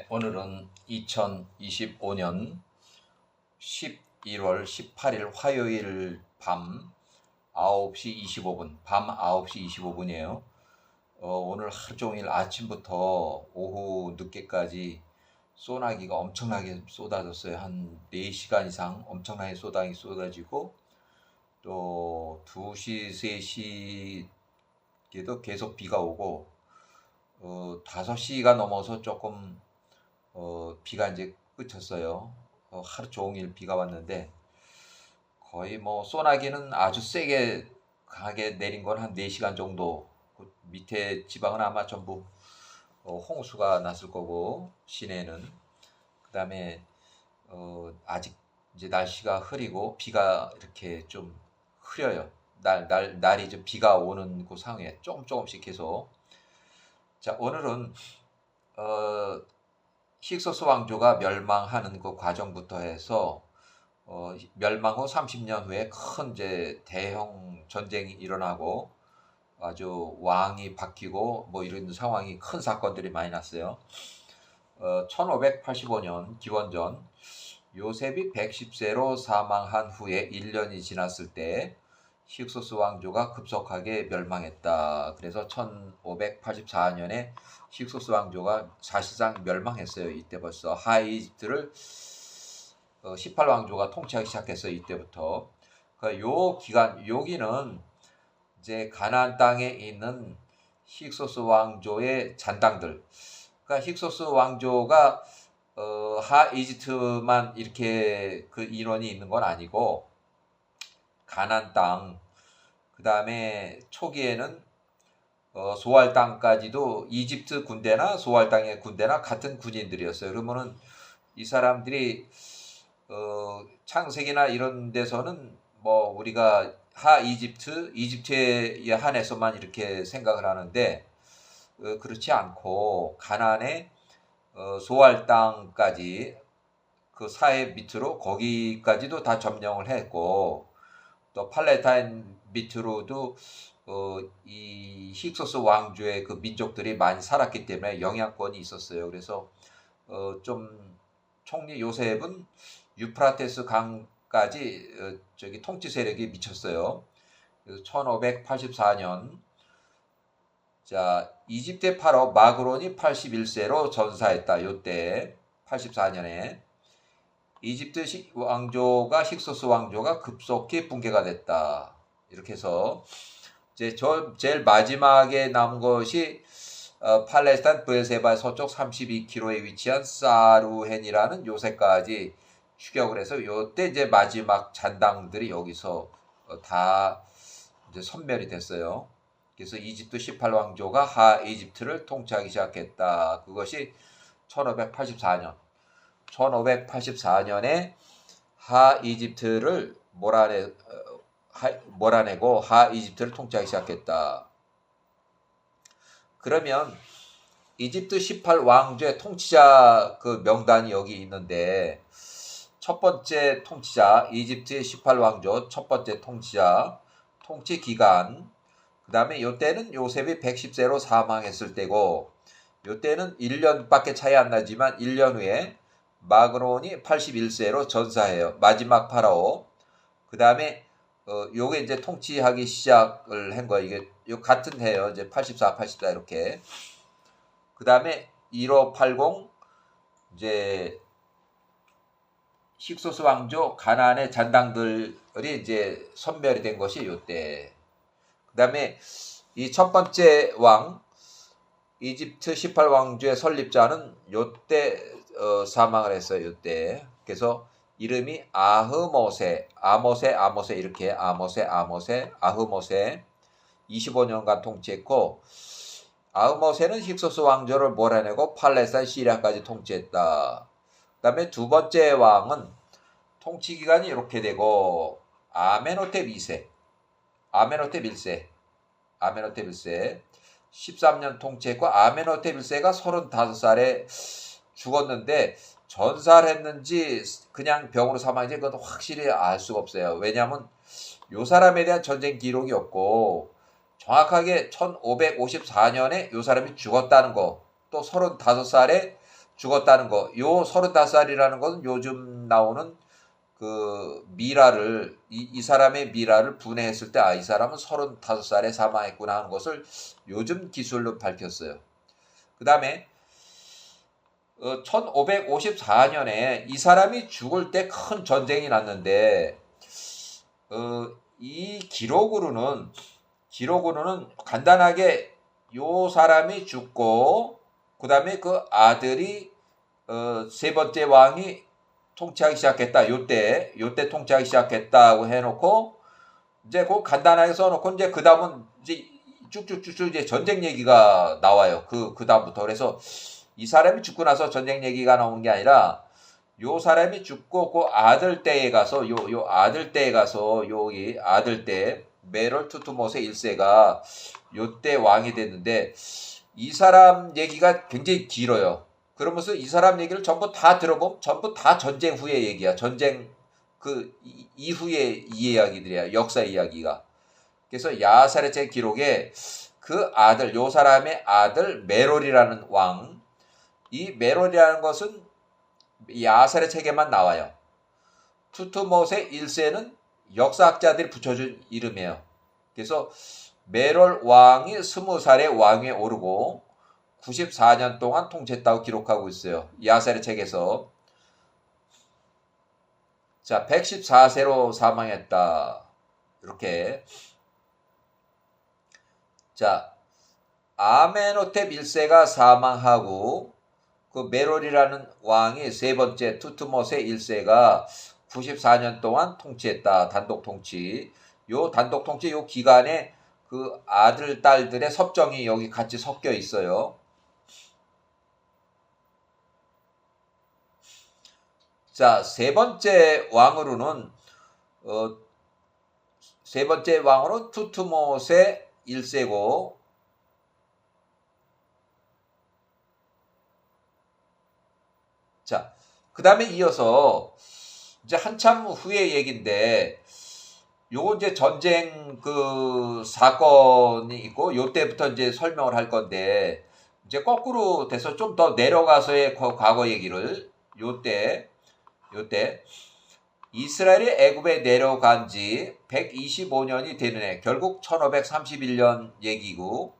오늘은 2025년 11월 18일 화요일 밤 9시 25분, 밤 9시 25분이에요. 오늘 하루 종일 아침부터 오후 늦게까지 소나기가 엄청나게 쏟아졌어요. 한 4시간 이상 엄청나게 쏟아지고 또 2시, 3시에도 계속 비가 오고 5시가 넘어서 조금 비가 이제 그쳤어요. 하루 종일 비가 왔는데 거의 뭐 소나기는 아주 세게 강하게 내린 건 한 4시간 정도. 그 밑에 지방은 아마 전부 홍수가 났을 거고 시내는. 그다음에 아직 이제 날씨가 흐리고 비가 이렇게 좀 흐려요. 날이 좀 비가 오는 그 상황에 조금씩 계속. 자, 오늘은 힉소스 왕조가 멸망하는 그 과정부터 해서 멸망 후 30년 후에 큰 이제 대형 전쟁이 일어나고 아주 왕이 바뀌고 뭐 이런 상황이 큰 사건들이 많이 났어요. 1585년 기원전 요셉이 110세로 사망한 후에 1년이 지났을 때 힉소스 왕조가 급속하게 멸망했다. 그래서 1584년에 힉소스 왕조가 사실상 멸망했어요. 이때 벌써 하이집트를 18왕조가 통치하기 시작했어요. 이때부터. 요 기간, 여기는 이제 가나안 땅에 있는 힉소스 왕조의 잔당들. 그러니까 힉소스 왕조가 하이집트만 이렇게 그 인원이 있는 건 아니고 가나안 땅, 그 다음에 초기에는 소알 땅까지도 이집트 군대나 소알 땅의 군대나 같은 군인들이었어요. 그러면은 이 사람들이 창세기나 이런 데서는 뭐 우리가 이집트에 한해서만 이렇게 생각을 하는데 그렇지 않고 가나안의 소알 땅까지 그 사해 밑으로 거기까지도 다 점령을 했고 또 팔레타인 밑으로도 이 힉소스 왕조의 그 민족들이 많이 살았기 때문에 영향권이 있었어요. 그래서 좀 총리 요셉은 유프라테스 강까지 저기 통치 세력이 미쳤어요. 그래서 1584년 자 이집트의 파라오 마그론이 81세로 전사했다. 요때 84년에 이집트 왕조가 힉소스 왕조가 급속히 붕괴가 됐다. 이렇게 해서 이제 제일 마지막에 남은 것이 팔레스타인 브엘세바 서쪽 32km에 위치한 사루헨이라는 요새까지 추격을 해서 요때 이제 마지막 잔당들이 여기서 다 이제 섬멸이 됐어요. 그래서 이집트 18왕조가 하이집트를 통치하기 시작했다. 그것이 1584년. 1584년에 하이집트를 몰아내고 하이집트를 통치하기 시작했다. 그러면 이집트 18왕조의 통치자 그 명단이 여기 있는데 첫 번째 통치자 이집트의 18왕조 첫 번째 통치자 통치 기간 그 다음에 요때는 요셉이 110세로 사망했을 때고 요때는 1년밖에 차이 안 나지만 1년 후에 마그론이 81세로 전사해요. 마지막 파라오. 그 다음에 요게 이제 통치하기 시작을 한 거예요. 이게 요 같은 해요. 이제 84, 84 이렇게. 그 다음에 1580 이제 힉소스 왕조 가나안의 잔당들이 이제 섬멸이 된 것이 요때. 그 다음에 이 첫 번째 왕 이집트 18왕조의 설립자는 요때 사망을 했어요. 요때. 그래서 이름이 아흐모세 이렇게 아모세 아흐모세 25년간 통치했고 아흐모세는 힉소스 왕조를 몰아내고 팔레스타인 시리아까지 통치했다. 그 다음에 두 번째 왕은 통치 기간이 이렇게 되고 아메노텝 1세 13년 통치했고 아메노텝 1세가 35살에 죽었는데 전사를 했는지 그냥 병으로 사망했는지 그건 확실히 알 수가 없어요. 왜냐하면 요 사람에 대한 전쟁 기록이 없고 정확하게 1554년에 요 사람이 죽었다는 거 또 35살에 죽었다는 거. 요 35살이라는 것은 요즘 나오는 그 미라를 이 사람의 미라를 분해했을 때 이 사람은 35살에 사망했구나 하는 것을 요즘 기술로 밝혔어요. 그 다음에 1554년에 이 사람이 죽을 때 큰 전쟁이 났는데 이 기록으로는 간단하게 요 사람이 죽고 그 다음에 그 아들이 세 번째 왕이 통치하기 시작했다. 요때 통치하기 시작했다고 해놓고 이제 그 간단하게 써놓고 이제 그 다음은 이제 쭉쭉쭉쭉 이제 전쟁 얘기가 나와요. 그 다음부터. 그래서 이 사람이 죽고 나서 전쟁 얘기가 나오는 게 아니라 요 사람이 죽고 그 아들 때에 가서 요 아들 때에 가서 여기 아들 때 메롤 투투모세 1세가 요때 왕이 됐는데 이 사람 얘기가 굉장히 길어요. 그러면서 이 사람 얘기를 전부 다 들어보면 전부 다 전쟁 후의 얘기야. 전쟁 그 이후의 이야기들이야. 역사 이야기가. 그래서 야사레체 기록에 그 아들, 요 사람의 아들 메롤이라는 왕, 이 메롤이라는 것은 야살의 책에만 나와요. 투투모세 1세는 역사학자들이 붙여준 이름이에요. 그래서 메롤 왕이 20살에 왕위에 오르고 94년 동안 통치했다고 기록하고 있어요. 야살의 책에서. 자, 114세로 사망했다. 이렇게. 자, 아메노텝 1세가 사망하고 그 메롤이라는 왕이 세 번째 투투모세 1세가 94년 동안 통치했다. 단독 통치. 요 단독 통치 요 기간에 그 아들, 딸들의 섭정이 여기 같이 섞여 있어요. 자, 세 번째 왕으로는 투투모세 1세고 자, 그 다음에 이어서 이제 한참 후의 얘기인데 요거 이제 전쟁 그 사건이 있고 요때부터 이제 설명을 할 건데 이제 거꾸로 돼서 좀 더 내려가서의 과거 얘기를 요때 이스라엘이 애굽에 내려간 지 125년이 되는 해 결국 1531년 얘기고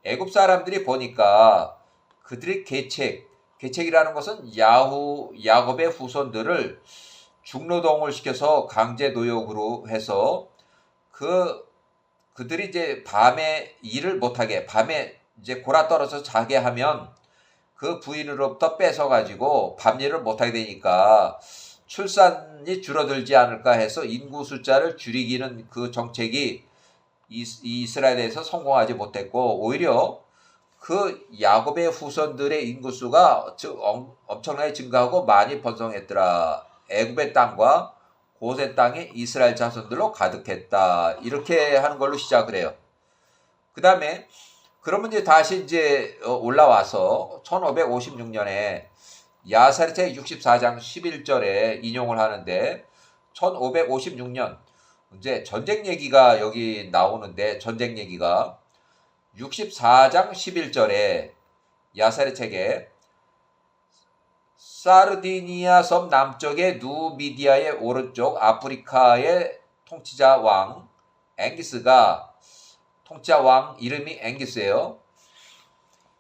애굽 사람들이 보니까 그들의 계책이라는 것은 야곱의 후손들을 중노동을 시켜서 강제 노역으로 해서 그들이 이제 밤에 일을 못하게 밤에 이제 골아 떨어져 자게 하면 그 부인으로부터 뺏어가지고 밤일을 못하게 되니까 출산이 줄어들지 않을까 해서 인구 숫자를 줄이기는 그 정책이 이스라엘에서 성공하지 못했고 오히려 그 야곱의 후손들의 인구수가 엄청나게 증가하고 많이 번성했더라. 애굽의 땅과 고센 땅이 이스라엘 자손들로 가득했다. 이렇게 하는 걸로 시작을 해요. 그 다음에 그러면 이제 다시 이제 올라와서 1556년에 야사리체 64장 11절에 인용을 하는데 1556년 이제 전쟁 얘기가 여기 나오는데 전쟁 얘기가 64장 11절에 야살의 책에 사르디니아 섬 남쪽의 누미디아의 오른쪽 아프리카의 통치자 왕 앵기스가 통치자 왕 이름이 앵기스예요.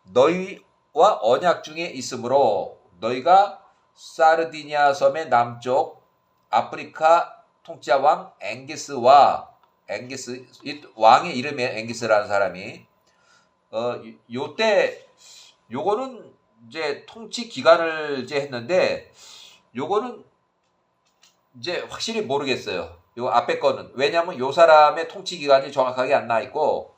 너희와 언약 중에 있으므로 너희가 사르디니아 섬의 남쪽 아프리카 통치자 왕 앵기스 왕의 이름이에요. 앵기스라는 사람이 요거는 이제 통치 기간을 이제 했는데 요거는 이제 확실히 모르겠어요. 요 앞에 거는 왜냐하면 요 사람의 통치 기간이 정확하게 안 나와 있고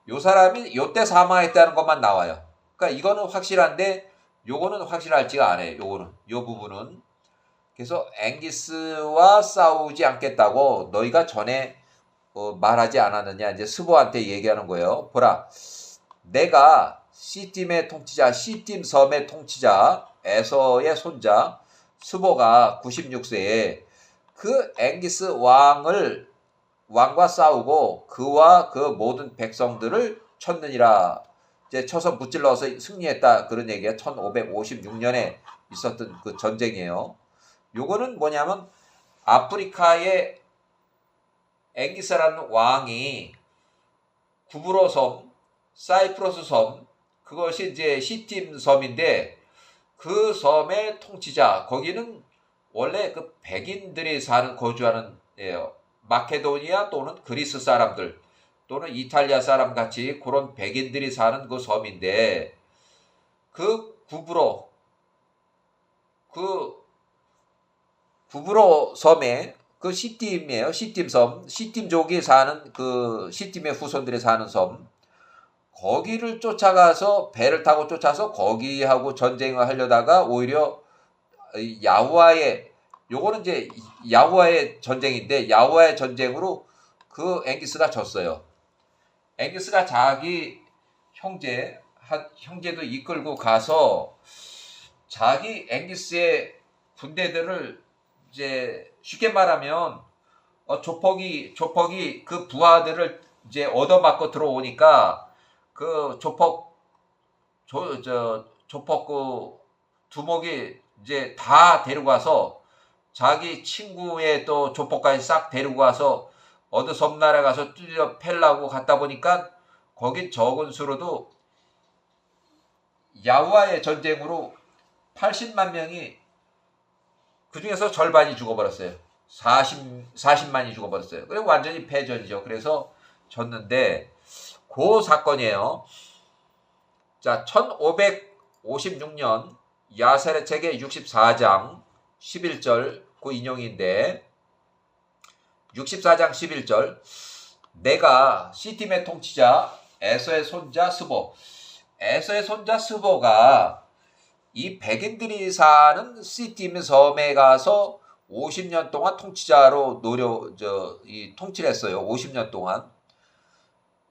요 사람이 요때 사망했다는 것만 나와요. 그러니까 이거는 확실한데 요거는 확실할지가 않아요. 요 부분은 그래서 앵기스와 싸우지 않겠다고 너희가 전에 말하지 않았느냐 이제 스보한테 얘기하는 거예요. 보라, 내가 시딤의 통치자, 시딤 섬의 통치자 에서의 손자 스보가 96세에 그 앵기스 왕과 싸우고 그와 그 모든 백성들을 쳤느니라. 이제 쳐서 무찔러서 승리했다 그런 얘기가 1556년에 있었던 그 전쟁이에요. 요거는 뭐냐면 아프리카의 앵기스라는 왕이 구브로 섬, 사이프러스 섬, 그것이 이제 시팀 섬인데 그 섬의 통치자, 거기는 원래 그 백인들이 사는 거주하는 마케도니아 또는 그리스 사람들 또는 이탈리아 사람 같이 그런 백인들이 사는 그 섬인데 그 구브로 섬에 그 시팀이에요. 시팀 섬, 시팀족이 사는 그 시팀의 후손들이 사는 섬. 거기를 쫓아가서 배를 타고 쫓아서 거기하고 전쟁을 하려다가 오히려 야후와의 요거는 이제 야후와의 전쟁인데 야후와의 전쟁으로 그 앵기스가 졌어요. 앵기스가 자기 형제도 이끌고 가서 자기 앵기스의 군대들을 이제 쉽게 말하면 조폭이 그 부하들을 이제 얻어맞고 들어오니까 그 조폭 그 두목이 이제 다 데리고 가서 자기 친구의 또 조폭까지 싹 데리고 가서 어느 섬나라 가서 뚫려 패려고 갔다 보니까 거긴 적은 수로도 야후와의 전쟁으로 80만 명이 그 중에서 절반이 죽어버렸어요. 40만이 죽어버렸어요. 그리고 완전히 패전이죠. 그래서 졌는데 그 사건이에요. 자, 1556년 야세르 책의 64장 11절 그 인용인데 64장 11절 내가 시팀의 통치자 에서의 손자 스보가 이 백인들이 사는 시팀 섬에 가서 50년 동안 통치자로 통치를 했어요. 50년 동안.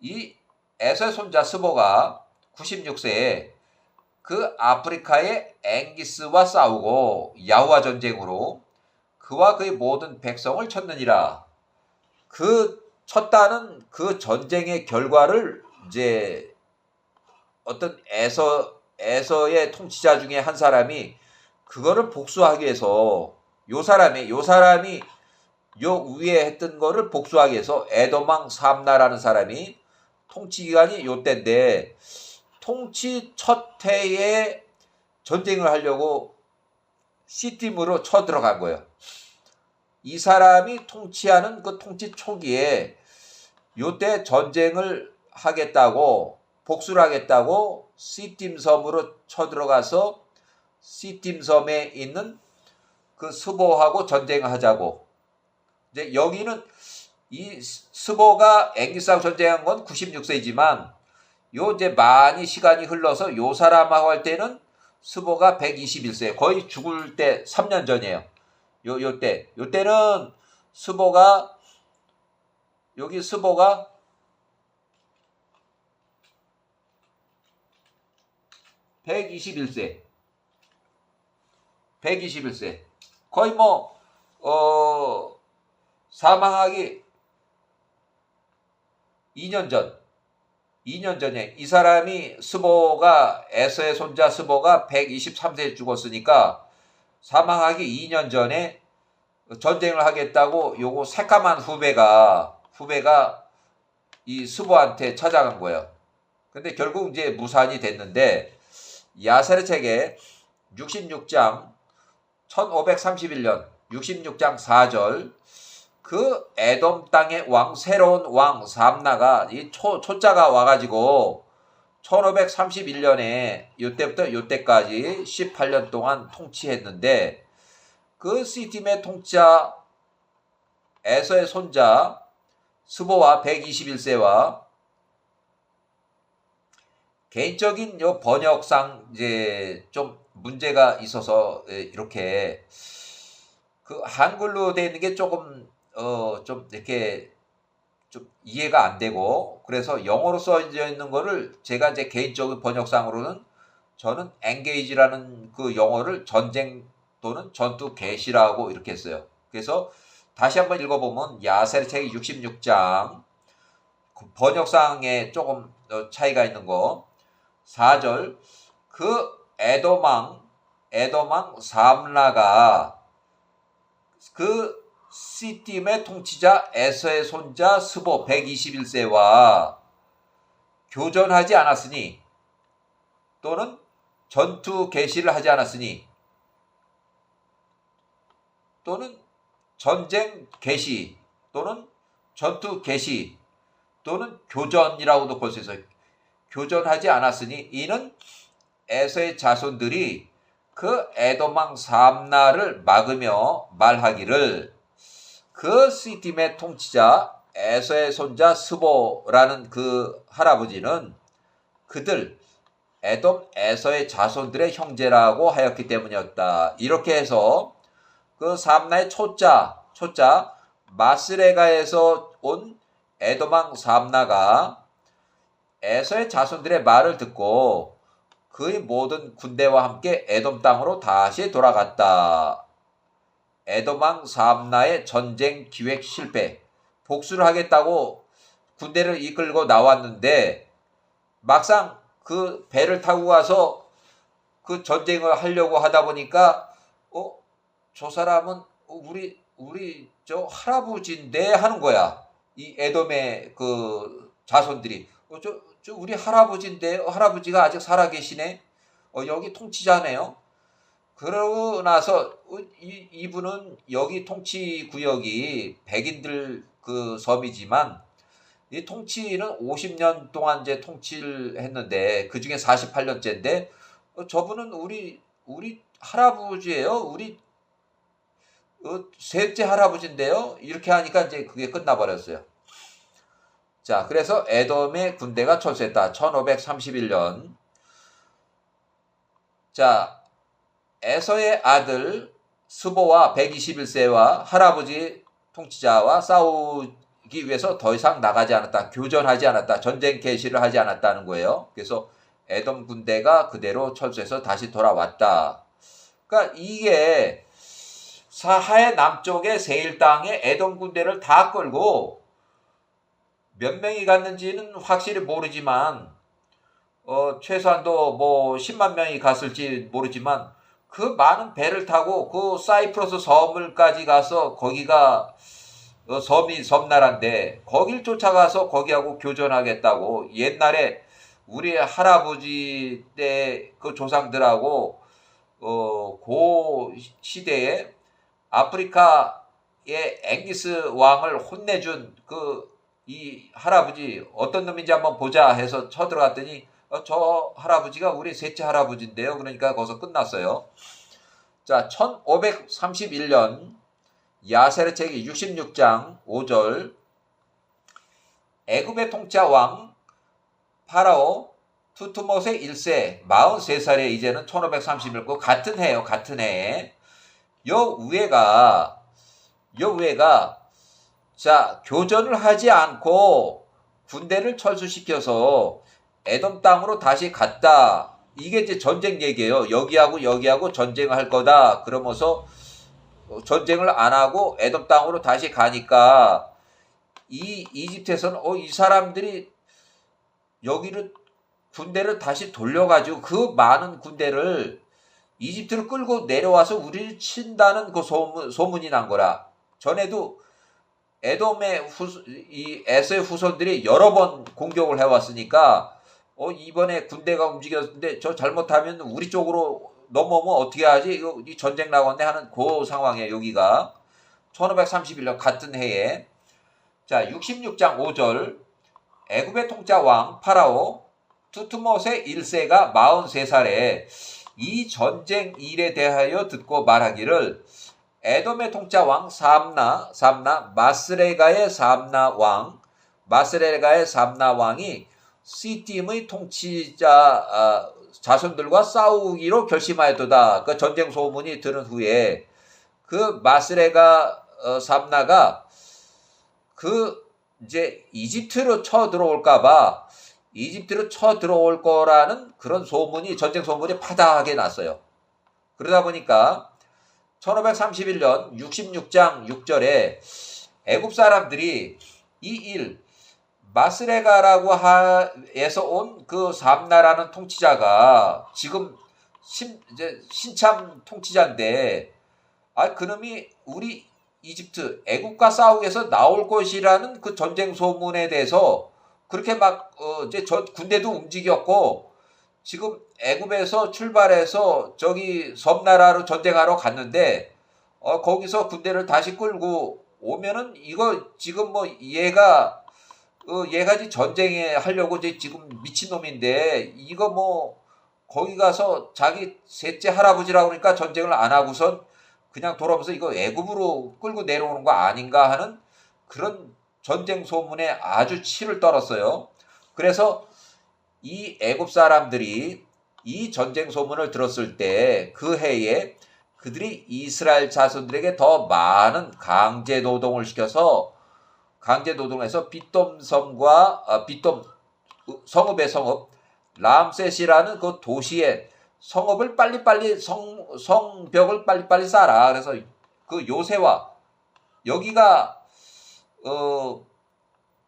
이 에서의 손자 스보가 96세에 그 아프리카의 앵기스와 싸우고 야후와 전쟁으로 그와 그의 모든 백성을 쳤느니라. 그 쳤다는 그 전쟁의 결과를 이제 어떤 에서의 통치자 중에 한 사람이 그거를 복수하기 위해서 요 사람이 요 위에 했던 거를 복수하기 위해서 에도망 삼나라는 사람이 통치 기간이 요 때인데 통치 첫 해에 전쟁을 하려고 시팀으로 쳐들어간 거예요. 이 사람이 통치하는 그 통치 초기에 요때 전쟁을 하겠다고 복수를 하겠다고 시팀 섬으로 쳐들어가서 시팀 섬에 있는 그 스보하고 전쟁을 하자고. 이제 여기는 이 스보가 앵기스하고 전쟁한 건 96세이지만 요 이제 많이 시간이 흘러서 요 사람하고 할 때는 스보가 121세, 거의 죽을 때 3년 전이에요. 요때는 스보가 121세. 거의 사망하기 2년 전에 이 사람이 에서의 손자 스보가 123세에 죽었으니까 사망하기 2년 전에 전쟁을 하겠다고 요거 새까만 후배가 이 스보한테 찾아간 거예요. 근데 결국 이제 무산이 됐는데 야세르 책에 66장 1531년 66장 4절 그 에돔 땅의 새로운 왕 삼나가 이 초자가 와가지고 1531년에 요때부터 요때까지 18년 동안 통치했는데 그 시팀의 통치자 에서의 손자 스보와 121세와 개인적인 요 번역상 이제 좀 문제가 있어서 이렇게 그 한글로 되어 있는 게 조금 좀 이렇게 좀 이해가 안 되고 그래서 영어로 써져 있는 거를 제가 이제 개인적인 번역상으로는 저는 engage라는 그 영어를 전쟁 또는 전투 개시라고 이렇게 했어요. 그래서 다시 한번 읽어보면 야세르 책 66장 번역상에 조금 차이가 있는 거 4절 그 에돔왕 삼라가 그 시팀의 통치자 에서의 손자 스보 121세와 교전하지 않았으니 또는 전투 개시를 하지 않았으니 또는 전쟁 개시 또는 전투 개시 또는 교전이라고도 볼 수 있어요. 교전하지 않았으니 이는 에서의 자손들이 그 에돔왕 삼라를 막으며 말하기를 그 시팀의 통치자 에서의 손자 스보라는 그 할아버지는 그들 에돔 에서의 자손들의 형제라고 하였기 때문이었다. 이렇게 해서 그 삼라의 초자 마스레가에서 온 에돔왕 삼라가 에서의 자손들의 말을 듣고 그의 모든 군대와 함께 에돔 땅으로 다시 돌아갔다. 에돔왕 삼라의 전쟁 기획 실패. 복수를 하겠다고 군대를 이끌고 나왔는데 막상 그 배를 타고 가서 그 전쟁을 하려고 하다 보니까 저 사람은 우리 저 할아버지인데 하는 거야. 이 에돔의 그 자손들이 저 우리 할아버지인데 할아버지가 아직 살아 계시네. 여기 통치자네요. 그러고 나서 이분은 여기 통치 구역이 백인들 그 섬이지만 이 통치는 50년 동안 이제 통치를 했는데 그 중에 48년째인데 저분은 우리 할아버지예요. 우리 셋째 할아버지인데요. 이렇게 하니까 이제 그게 끝나버렸어요. 자, 그래서 에돔의 군대가 철수했다. 1531년. 자, 에서의 아들 스보와 121세와 할아버지 통치자와 싸우기 위해서 더 이상 나가지 않았다. 교전하지 않았다. 전쟁 개시를 하지 않았다는 거예요. 그래서 에돔 군대가 그대로 철수해서 다시 돌아왔다. 그러니까 이게 사하의 남쪽의 세일 땅에 에돔 군대를 다 끌고 몇 명이 갔는지는 확실히 모르지만 최소한도 뭐 10만 명이 갔을지 모르지만 그 많은 배를 타고 그 사이프러스 섬을까지 가서 거기가 섬나라인데 거길 쫓아가서 거기하고 교전하겠다고 옛날에 우리 할아버지 때 그 조상들하고 그 시대에 아프리카의 앵기스 왕을 혼내준 이 할아버지 어떤 놈인지 한번 보자 해서 쳐들어갔더니 저 할아버지가 우리 셋째 할아버지인데요. 그러니까 거기서 끝났어요. 자, 1531년 야세르체기 66장 5절 애굽의 통치자 왕 파라오 투투못의 1세 43살에 이제는 1531년 같은 해요. 같은 해에 요 위에가 자, 교전을 하지 않고 군대를 철수시켜서 에돔 땅으로 다시 갔다. 이게 이제 전쟁 얘기예요. 여기하고 전쟁을 할 거다. 그러면서 전쟁을 안 하고 에돔 땅으로 다시 가니까 이 이집트에서는 이 사람들이 여기를 군대를 다시 돌려가지고 그 많은 군대를 이집트를 끌고 내려와서 우리를 친다는 그 소문이 난 거라. 전에도 에돔의 이 에서의 후손들이 여러 번 공격을 해왔으니까 이번에 군대가 움직였는데 저 잘못하면 우리 쪽으로 넘어오면 어떻게 하지? 이 전쟁 나겠네 하는 그 상황이에요. 여기가 1531년 같은 해에 자 66장 5절 애굽의 통치자 왕 파라오 투투못의 1세가 43살에 이 전쟁 일에 대하여 듣고 말하기를 에돔의 통치자 왕 삼나 마스레가의 삼나 왕이 시팀의 통치자 자손들과 싸우기로 결심하였도다. 그 전쟁 소문이 들은 후에 그 마스레가 삼나가 이제 이집트로 쳐들어올까봐 이집트로 쳐들어올 거라는 그런 소문이 전쟁 소문이 파다하게 났어요. 그러다 보니까 1531년 66장 6절에 애굽 사람들이 이 일 마스레가라고 에서 온 그 삼나라는 통치자가 지금 이제 신참 통치자인데, 그놈이 우리 이집트 애국과 싸우기 위해서 나올 것이라는 그 전쟁 소문에 대해서 그렇게 막 이제 군대도 움직였고, 지금 애굽에서 출발해서 저기 섬나라로 전쟁하러 갔는데, 거기서 군대를 다시 끌고 오면은 이거 지금 뭐 얘가 전쟁에 하려고 지금 미친놈인데, 이거 뭐 거기 가서 자기 셋째 할아버지라고 그러니까 전쟁을 안 하고선 그냥 돌아오면서 이거 애굽으로 끌고 내려오는 거 아닌가 하는 그런 전쟁 소문에 아주 치를 떨었어요. 그래서 이 애굽 사람들이 이 전쟁 소문을 들었을 때 그 해에 그들이 이스라엘 자손들에게 더 많은 강제 노동을 시켜서, 강제 노동해서 빗돔 성읍의 성읍 람셋이라는 그 도시의 성읍을 빨리빨리 성벽을 빨리빨리 쌓아라. 그래서 그 요새와 여기가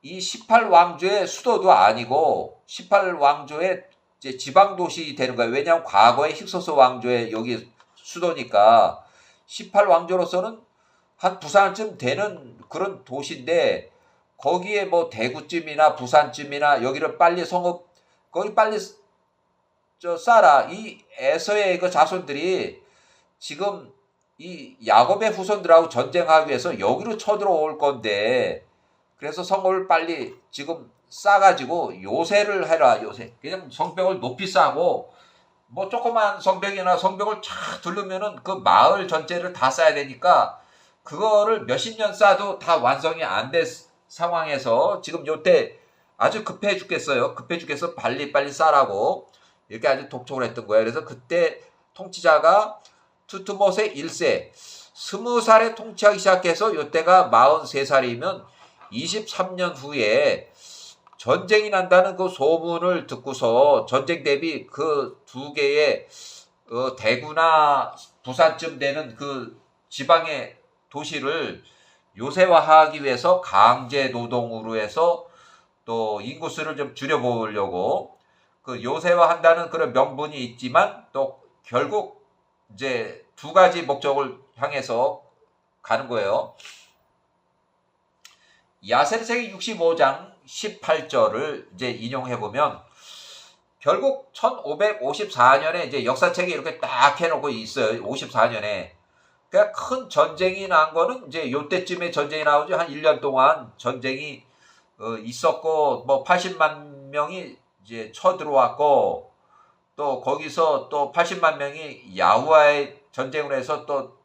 이 18왕조의 수도도 아니고 18왕조의 이제 지방 도시 되는 거예요. 왜냐하면 과거에 힉소스 왕조의 여기 수도니까 18왕조로서는 한 부산쯤 되는 그런 도시인데, 거기에 뭐 대구쯤이나 부산쯤이나 여기를 빨리 거기 빨리 쌓아라. 이 에서의 그 자손들이 지금 이 야곱의 후손들하고 전쟁하기 위해서 여기로 쳐들어올 건데, 그래서 성읍을 빨리 지금 쌓아가지고 요새를 해라. 요새 그냥 성벽을 높이 쌓고, 뭐 조그만 성벽이나 성벽을 쫙 두르면은 그 마을 전체를 다 쌓아야 되니까 그거를 몇십 년 쌓아도 다 완성이 안 된 상황에서 지금 요때 아주 급해 죽겠어요. 급해 죽겠어 빨리 쌓으라고 이렇게 아주 독촉을 했던 거예요. 그래서 그때 통치자가 투트모세 1세 20살에 통치하기 시작해서 요때가 43살이면 23년 후에 전쟁이 난다는 그 소문을 듣고서 전쟁 대비 그 두 개의 대구나 부산쯤 되는 그 지방의 도시를 요새화하기 위해서 강제 노동으로 해서 또 인구수를 좀 줄여보려고 그 요새화한다는 그런 명분이 있지만, 또 결국 이제 두 가지 목적을 향해서 가는 거예요. 야세르세기 65장 18절을 이제 인용해 보면, 결국 1554년에 이제 역사책에 이렇게 딱 해놓고 있어요. 54년에. 그러니까 큰 전쟁이 난 거는 이제 요때쯤에 전쟁이 나오죠. 한 1년 동안 전쟁이 있었고, 뭐 80만 명이 이제 쳐들어왔고, 또 거기서 또 80만 명이 야후와의 전쟁을 해서 또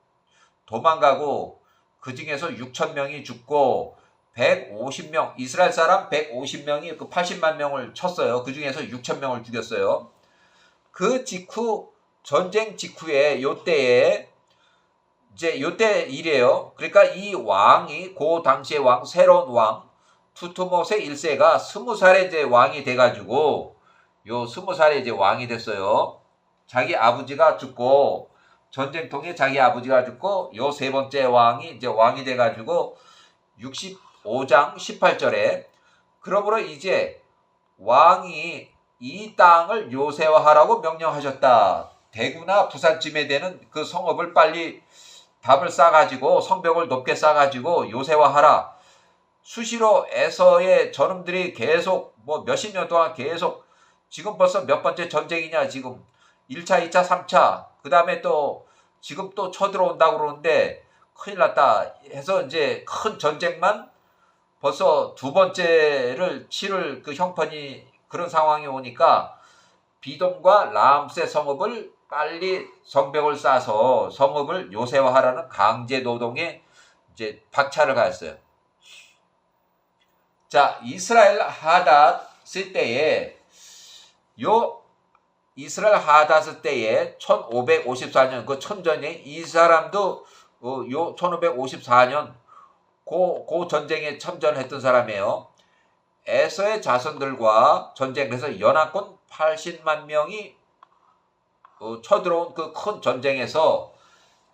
도망가고, 그 중에서 6천 명이 죽고 150명, 이스라엘 사람 150명이 그 80만 명을 쳤어요. 그 중에서 6천 명을 죽였어요. 그 직후, 전쟁 직후에 요때에 이제 요때 일이에요. 그러니까 이 왕이 그 당시의 왕, 새로운 왕 투트모세 1세가 20살에 이제 왕이 돼가지고, 요 20살에 이제 왕이 됐어요. 자기 아버지가 죽고, 전쟁통에 자기 아버지가 죽고, 요 세 번째 왕이 이제 왕이 돼가지고 65장 18절에 그러므로 이제 왕이 이 땅을 요새화하라고 명령하셨다. 대구나 부산쯤에 되는 그 성읍을 빨리 답을 쌓아가지고 성벽을 높게 쌓아가지고 요새화하라. 수시로 에서의 저놈들이 계속 뭐 몇십 년 동안 계속, 지금 벌써 몇 번째 전쟁이냐, 지금 1차, 2차, 3차, 그 다음에 또 지금 또 쳐들어온다고 그러는데 큰일 났다 해서 이제 큰 전쟁만 벌써 두 번째를 치를 그 형편이, 그런 상황이 오니까 비돔과 람셋 성읍을 빨리 성벽을 쌓아서 성읍을 요새화하라는 강제 노동에 이제 박차를 가했어요. 자, 이스라엘 하닷스 때에 이스라엘 하닷스 때에 1554년 그 천전에 이 사람도 요 1554년 그 전쟁에 참전했던 사람이에요. 에서의 자손들과 전쟁에서 연합군 80만 명이 쳐들어온 그 큰 전쟁에서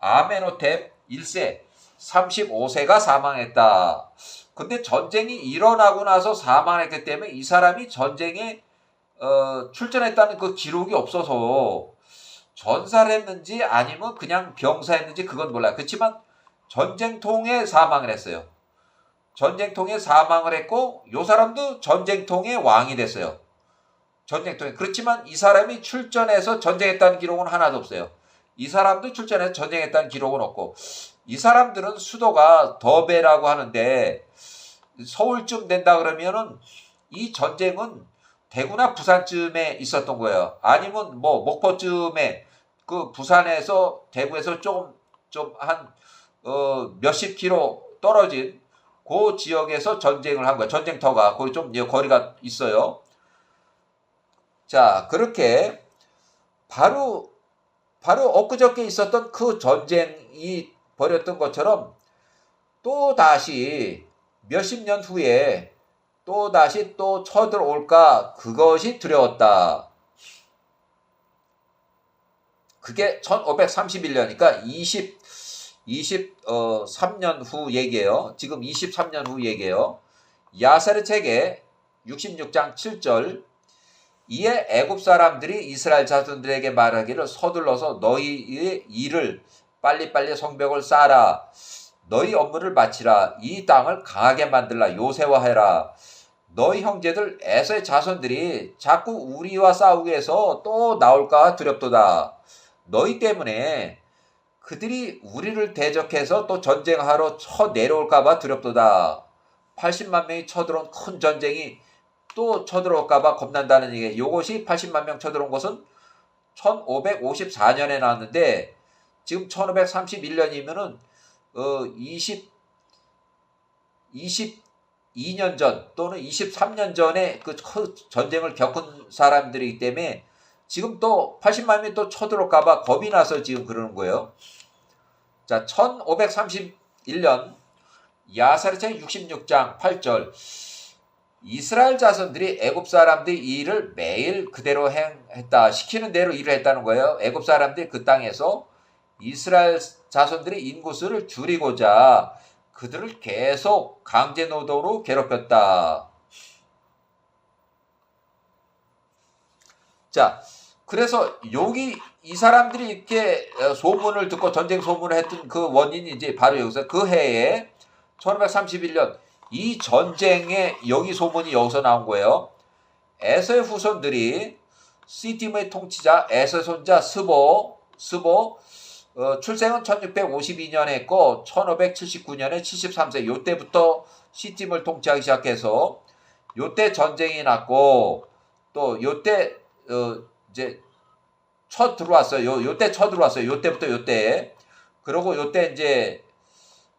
아메노텝 1세 35세가 사망했다. 근데 전쟁이 일어나고 나서 사망했기 때문에 이 사람이 전쟁에 출전했다는 그 기록이 없어서 전사를 했는지 아니면 그냥 병사했는지 그건 몰라요. 그렇지만 전쟁통에 사망을 했어요. 전쟁통에 사망을 했고 이 사람도 전쟁통의 왕이 됐어요. 전쟁통에. 그렇지만 이 사람이 출전해서 전쟁했다는 기록은 하나도 없어요. 이 사람도 출전해서 전쟁했다는 기록은 없고, 이 사람들은 수도가 더베라고 하는데 서울쯤 된다 그러면은 이 전쟁은 대구나 부산쯤에 있었던 거예요. 아니면 뭐 목포쯤에, 그 부산에서 대구에서 좀 한 몇십 킬로 떨어진 그 지역에서 전쟁을 한 거예요. 전쟁터가 거기 좀 거리가 있어요. 자, 그렇게 바로 엊그저께 있었던 그 전쟁이 벌였던 것처럼 또 다시 몇십 년 후에 또 다시 또 쳐들어올까, 그것이 두려웠다. 그게 1531년이니까 23년 후 얘기예요. 지금 23년 후 얘기예요. 야세르 책에 66장 7절, 이에 애굽 사람들이 이스라엘 자손들에게 말하기를 서둘러서 너희의 일을 빨리빨리 성벽을 쌓아라. 너희 업무를 마치라. 이 땅을 강하게 만들라. 요새화해라. 너희 형제들 에서의 자손들이 자꾸 우리와 싸우기 위해서 또 나올까 두렵도다. 너희 때문에 그들이 우리를 대적해서 또 전쟁하러 쳐내려올까봐 두렵도다. 80만 명이 쳐들어온 큰 전쟁이 또 쳐들어올까봐 겁난다는 얘기. 이것이 80만 명 쳐들어온 것은 1554년에 나왔는데 지금 1531년이면은 22년 전 또는 23년 전에 그 전쟁을 겪은 사람들이기 때문에 지금 또 80만 명이 또 쳐들어올까봐 겁이 나서 지금 그러는 거예요. 자, 1531년 야사르책 66장 8절, 이스라엘 자손들이 애굽 사람들이 이 일을 매일 그대로 행했다. 시키는 대로 일을 했다는 거예요. 애굽 사람들이 그 땅에서 이스라엘 자손들의 인구수를 줄이고자 그들을 계속 강제 노동으로 괴롭혔다. 자, 그래서 여기 이 사람들이 이렇게 소문을 듣고 전쟁 소문을 했던 그 원인이 이제 바로 여기서 그 해에 1531년 이 전쟁에 여기 소문이 여기서 나온 거예요. 에서의 후손들이 시팀의 통치자 에서 손자 스보 출생은 1652년에 했고 1579년에 73세, 요때부터 시팀을 통치하기 시작해서 요때 전쟁이 났고 또 요때 이제 쳐 들어왔어요. 요때 쳐 들어왔어요. 요때부터 요때. 그리고 요때 이제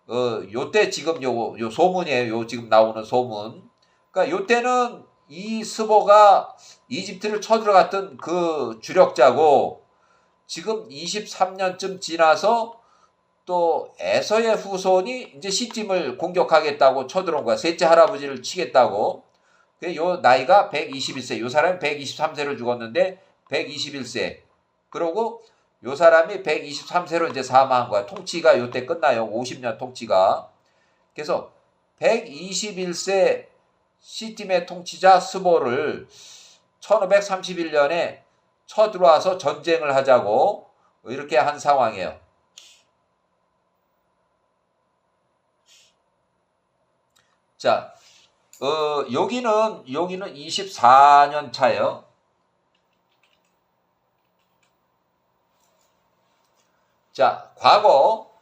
요때 지금 요 소문이에요. 요 지금 나오는 소문. 그러니까 요때는 이 스보가 이집트를 쳐 들어갔던 그 주력자고, 지금 23년쯤 지나서 또 에서의 후손이 이제 시팀을 공격하겠다고 쳐들어온 거야. 셋째 할아버지를 치겠다고. 요 나이가 121세. 요 사람이 123세로 죽었는데 121세. 그리고 요 사람이 123세로 이제 사망한 거야. 통치가 요때 끝나요. 50년 통치가. 그래서 121세 시팀의 통치자 스보를 1531년에 쳐들어와서 전쟁을 하자고 이렇게 한 상황이에요. 자, 여기는 24년 차예요. 자, 과거,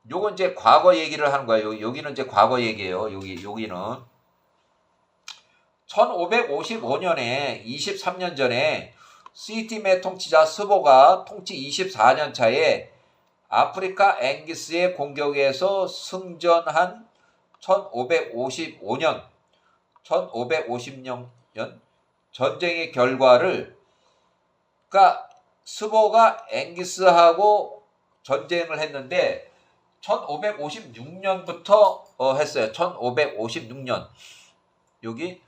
요건 이제 과거 얘기를 하는 거예요. 여기는 이제 과거 얘기예요. 여기는 1555년에 23년 전에 시팀의 통치자 스보가 통치 24년 차에 아프리카 앵기스의 공격에서 승전한 1550년 전쟁의 결과를, 그러니까 스보가 앵기스하고 전쟁을 했는데 1556년부터 했어요. 1556년. 여기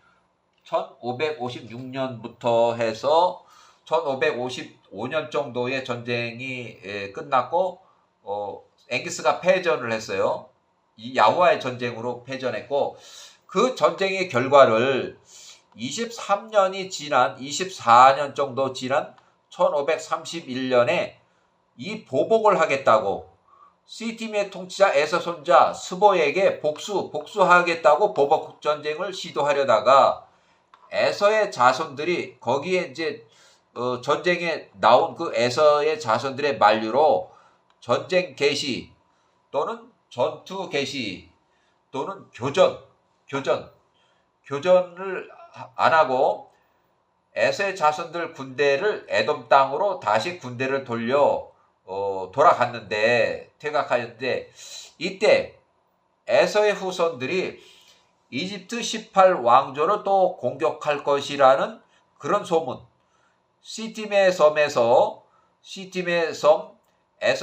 1556년부터 해서 1555년 정도의 전쟁이 끝났고 앵기스가 패전을 했어요. 이 야후와의 전쟁으로 패전했고, 그 전쟁의 결과를 23년이 지난 24년 정도 지난 1531년에 이 보복을 하겠다고 시팀의 통치자 에서 손자 스보에게 복수하겠다고 보복 전쟁을 시도하려다가 에서의 자손들이 거기에 이제 전쟁에 나온 그 에서의 자손들의 만류로 전쟁 개시 또는 전투 개시 또는 교전을 안 하고 에서의 자손들 군대를 에돔 땅으로 다시 군대를 돌려 퇴각하였는데 이때 에서의 후손들이 이집트 18왕조를 또 공격할 것이라는 그런 소문, 시팀의 섬 에서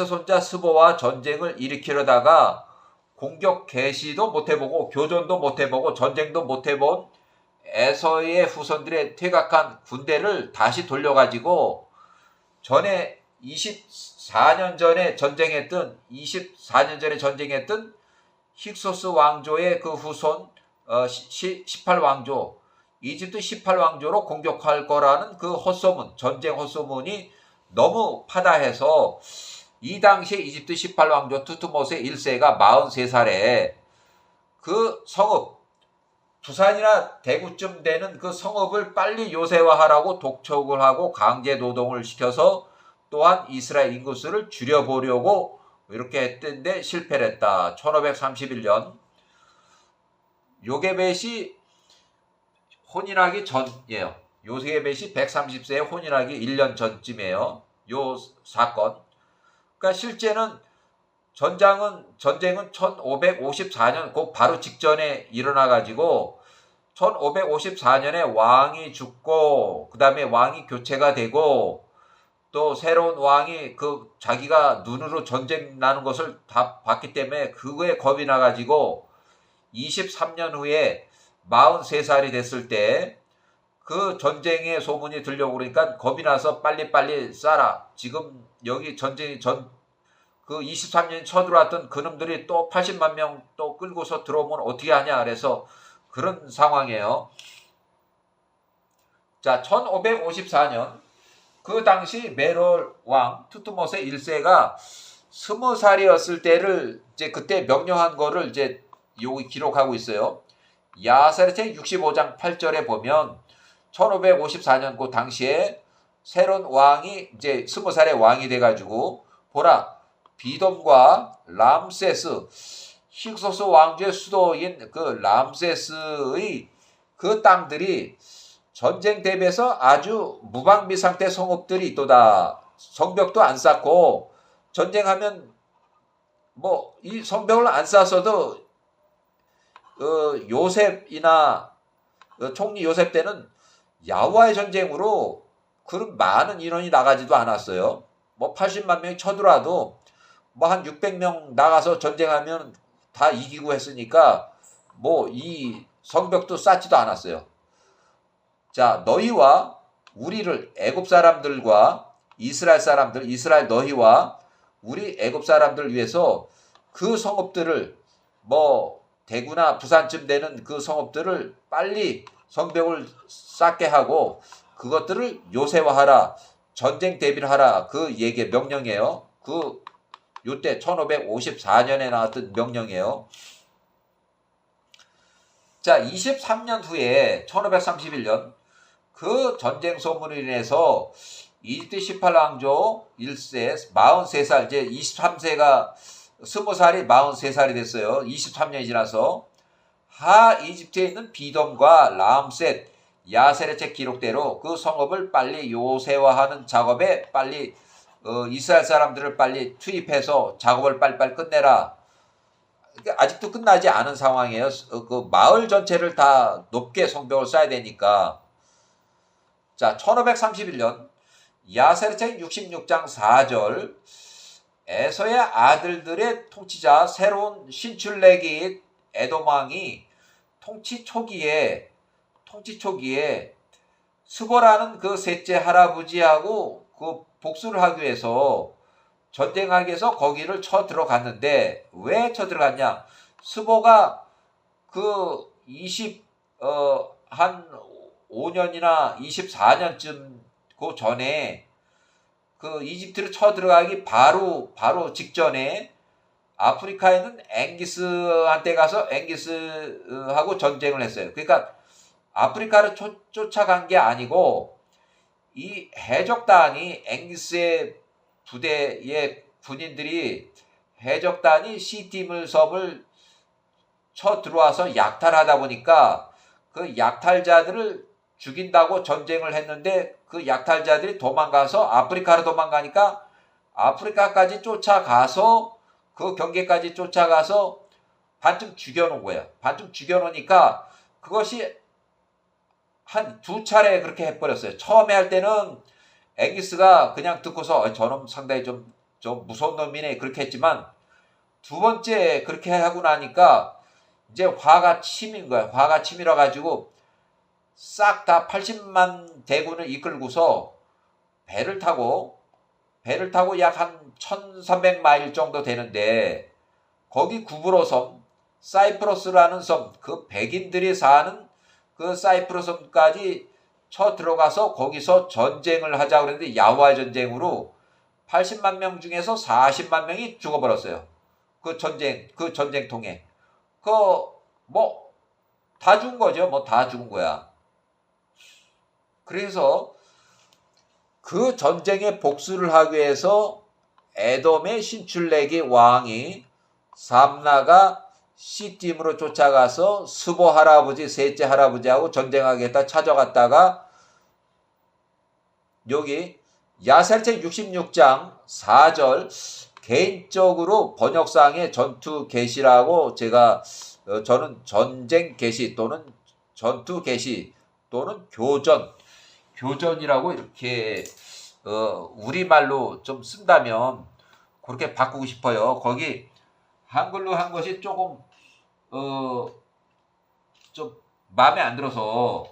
손자 스보와 전쟁을 일으키려다가 공격 개시도 못해보고 교전도 못해보고 전쟁도 못해본 에서의 후손들의 퇴각한 군대를 다시 돌려가지고 전에 24년 전에 전쟁했던 힉소스 왕조의 그 후손 18왕조 이집트 18왕조로 공격할 거라는 그 전쟁 헛소문이 너무 파다해서 이 당시에 이집트 18왕조 투트모세 1세가 43살에 그 성읍 부산이나 대구쯤 되는 그 성읍을 빨리 요새화하라고 독촉을 하고 강제 노동을 시켜서 또한 이스라엘 인구수를 줄여보려고 이렇게 했던데 실패를 했다. 1531년 요게벳이 혼인하기 전이에요. 요게벳이 130세에 혼인하기 1년 전쯤이에요. 요 사건. 그러니까 실제는 전쟁은 1554년 그 바로 직전에 일어나가지고 1554년에 왕이 죽고 그 다음에 왕이 교체가 되고 또 새로운 왕이 그 자기가 눈으로 전쟁 나는 것을 다 봤기 때문에 그거에 겁이 나가지고 23년 후에 43살이 됐을 때 그 전쟁의 소문이 들려오고 그러니까 겁이 나서 빨리빨리 쏴라. 지금 여기 그 23년이 쳐들어왔던 그놈들이 또 80만 명 또 끌고서 들어오면 어떻게 하냐. 그래서 그런 상황이에요. 자, 1554년 그 당시 메롤 왕 투트모세 1세가 20살이었을 때를 이제 그때 명령한 거를 이제 여기 기록하고 있어요. 야사르책 65장 8절에 보면 1554년 그 당시에 새로운 왕이 이제 20살의 왕이 돼가지고 보라 비돔과 람세스 힉소스 왕조의 수도인 그 람세스의 그 땅들이 전쟁 대비해서 아주 무방비 상태 성읍들이 있도다. 성벽도 안 쌓고 전쟁하면 뭐 이 성벽을 안 쌓았어도 요셉이나 총리 요셉 때는 야후와의 전쟁으로 그런 많은 인원이 나가지도 않았어요. 뭐 80만 명이 쳐들어와도 뭐 한 600명 나가서 전쟁하면 다 이기고 했으니까 뭐 이 성벽도 쌓지도 않았어요. 자, 너희와 우리를 애굽 사람들과 이스라엘 너희와 우리 애굽 사람들 위해서 그 성읍들을 뭐 대구나 부산쯤 되는 그 성읍들을 빨리 성벽을 쌓게 하고 그것들을 요새화하라. 전쟁 대비를 하라. 그 얘기 명령이에요. 그 요때 1554년에 나왔던 명령이에요. 자, 23년 후에 1531년 그 전쟁 소문으로 인해서 이집트 18왕조 1세 43살 이제 23세가 20살이 43살이 됐어요. 23년이 지나서 이집트에 있는 비돔과 람셋 야세르책 기록대로 그 성읍을 빨리 요새화하는 작업에 빨리 이스라엘 사람들을 빨리 투입해서 작업을 빨리빨리 끝내라. 그러니까 아직도 끝나지 않은 상황이에요. 그 마을 전체를 다 높게 성벽을 쌓아야 되니까. 자, 1531년 야세르책 66장 4절 에서의 아들들의 통치자 새로운 신출내기 에돔 왕이 통치 초기에 스보라는 그 셋째 할아버지하고 그 복수를 하기 위해서 전쟁하기 위해서 거기를 쳐 들어갔는데 왜 쳐 들어갔냐? 스보가 한 5년이나 24년쯤 그 전에 이집트를 쳐들어가기 바로 직전에 아프리카에 있는 앵기스한테 가서 앵기스하고 전쟁을 했어요. 그러니까 아프리카를 쫓아간 게 아니고 이 해적단이 앵기스의 부대의 군인들이 해적단이 시티물섭을 쳐 들어와서 약탈하다 보니까 그 약탈자들을 죽인다고 전쟁을 했는데 그 약탈자들이 도망가서 아프리카로 도망가니까 아프리카까지 쫓아가서 그 경계까지 쫓아가서 반쯤 죽여놓은 거예요. 반쯤 죽여놓으니까 그것이 한 2차례 그렇게 해버렸어요. 처음에 할 때는 앵기스가 그냥 듣고서 저놈 상당히 좀 무서운 놈이네 그렇게 했지만 두 번째 그렇게 하고 나니까 이제 화가 치민 거야. 화가 치밀어 가지고 싹 다 80만 대군을 이끌고서 배를 타고 약 한 1300마일 정도 되는데 거기 구브로 섬, 사이프러스라는 섬, 그 백인들이 사는 그 사이프러스 섬까지 쳐 들어가서 거기서 전쟁을 하자고 그랬는데 야후와 전쟁으로 80만 명 중에서 40만 명이 죽어버렸어요. 그 전쟁통에. 다 죽은 거죠. 다 죽은 거야. 그래서 그 전쟁에 복수를 하기 위해서 에돔의 신출레기 왕이 삼나가 시팀으로 쫓아가서 스보 할아버지, 셋째 할아버지하고 전쟁하겠다 찾아갔다가 여기 야살책 66장 4절 개인적으로 번역상의 전투 계시라고 저는 전쟁 계시 또는 전투 계시 또는 교전이라고 이렇게 우리말로 좀 쓴다면 그렇게 바꾸고 싶어요. 거기 한글로 한 것이 조금 좀 마음에 안 들어서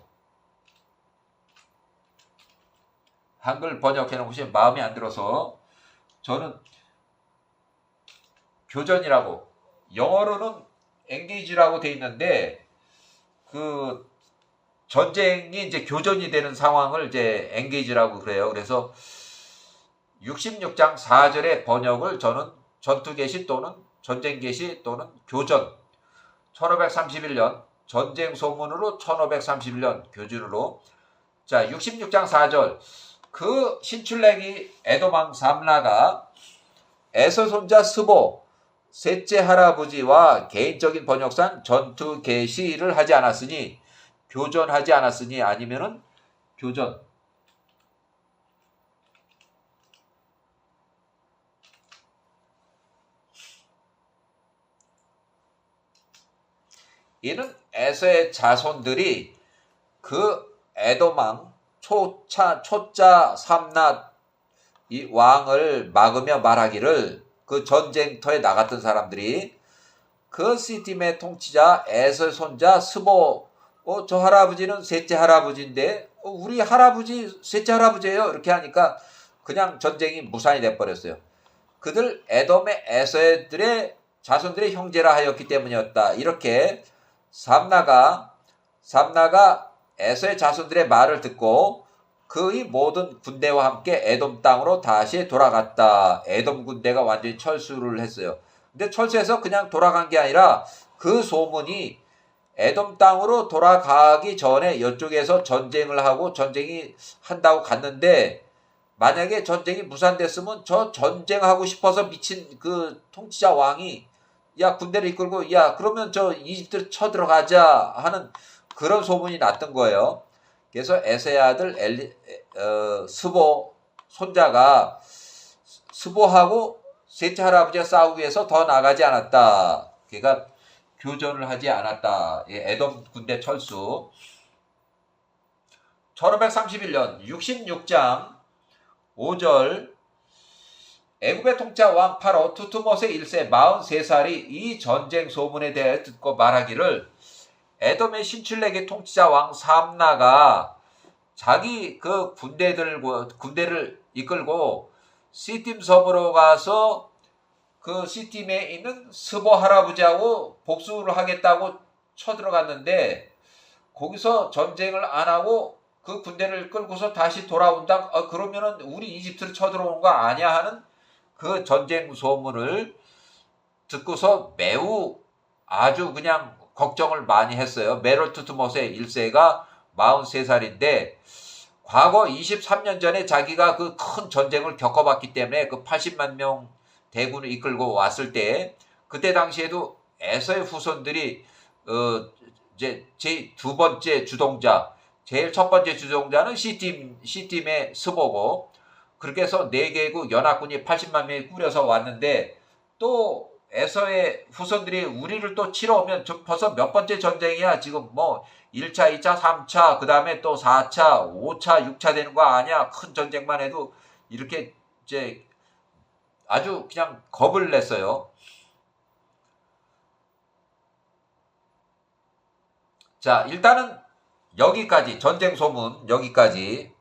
한글 번역해 놓은 것이 마음에 안 들어서 저는 교전이라고 영어로는 engage라고 돼 있는데 그 전쟁이 이제 교전이 되는 상황을 이제 engage라고 그래요. 그래서 66장 4절의 번역을 저는 전투 계시 또는 전쟁 계시 또는 교전 1531년 전쟁 소문으로 1531년 교주로 자 66장 4절 그 신출레기 에돔왕 삼라가 에서 손자 스보 셋째 할아버지와 개인적인 번역상 전투 계시를 하지 않았으니 교전하지 않았으니 아니면은 교전 이는 에서의 자손들이 그 에돔왕 초자 삼나 이 왕을 막으며 말하기를 그 전쟁터에 나갔던 사람들이 그 시팀의 통치자 에서의 손자 스보 저 할아버지는 셋째 할아버지인데 우리 할아버지 셋째 할아버지예요 이렇게 하니까 그냥 전쟁이 무산이 돼버렸어요. 그들 에돔의 에서들의 자손들의 형제라 하였기 때문이었다. 이렇게 삼나가 에서의 자손들의 말을 듣고 그의 모든 군대와 함께 에돔 땅으로 다시 돌아갔다. 에돔 군대가 완전히 철수를 했어요. 근데 철수해서 그냥 돌아간 게 아니라 그 소문이 에돔 땅으로 돌아가기 전에 이쪽에서 전쟁을 하고 전쟁이 한다고 갔는데 만약에 전쟁이 무산됐으면 저 전쟁하고 싶어서 미친 그 통치자 왕이 야 군대를 이끌고 야 그러면 저 이집트 쳐들어가자 하는 그런 소문이 났던 거예요. 그래서 에서의 아들 스보 손자가 스보하고 셋째 할아버지가 싸우기 위해서 더 나가지 않았다. 그러니까 교전을 하지 않았다. 에돔 군대 철수 1531년 66장 5절 애굽의 통치자 왕 파로 투투모세 1세 43살이 이 전쟁 소문에 대해 듣고 말하기를 에돔의 신출레기 통치자 왕 삼나가 자기 그 군대를 이끌고 시팀 섬으로 가서 그 C팀에 있는 스보 할아버지하고 복수를 하겠다고 쳐들어갔는데 거기서 전쟁을 안 하고 그 군대를 끌고서 다시 돌아온다. 그러면은 우리 이집트를 쳐들어온 거 아니야 하는 그 전쟁 소문을 듣고서 매우 아주 그냥 걱정을 많이 했어요. 메르투트모세 1세가 43살인데 과거 23년 전에 자기가 그 큰 전쟁을 겪어봤기 때문에 그 80만 명 대군을 이끌고 왔을 때 그때 당시에도 에서의 후손들이 이제 제 두 번째 주동자, 제일 첫 번째 주동자는 C팀의 스보고 그렇게 해서 4개국 연합군이 80만 명이 꾸려서 왔는데 또 에서의 후손들이 우리를 또 치러 오면 벌써 몇 번째 전쟁이야. 지금 뭐 1차, 2차, 3차, 그 다음에 또 4차, 5차, 6차 되는 거 아니야. 큰 전쟁만 해도 이렇게 이제 아주 그냥 겁을 냈어요. 자, 일단은 여기까지 전쟁 소문 여기까지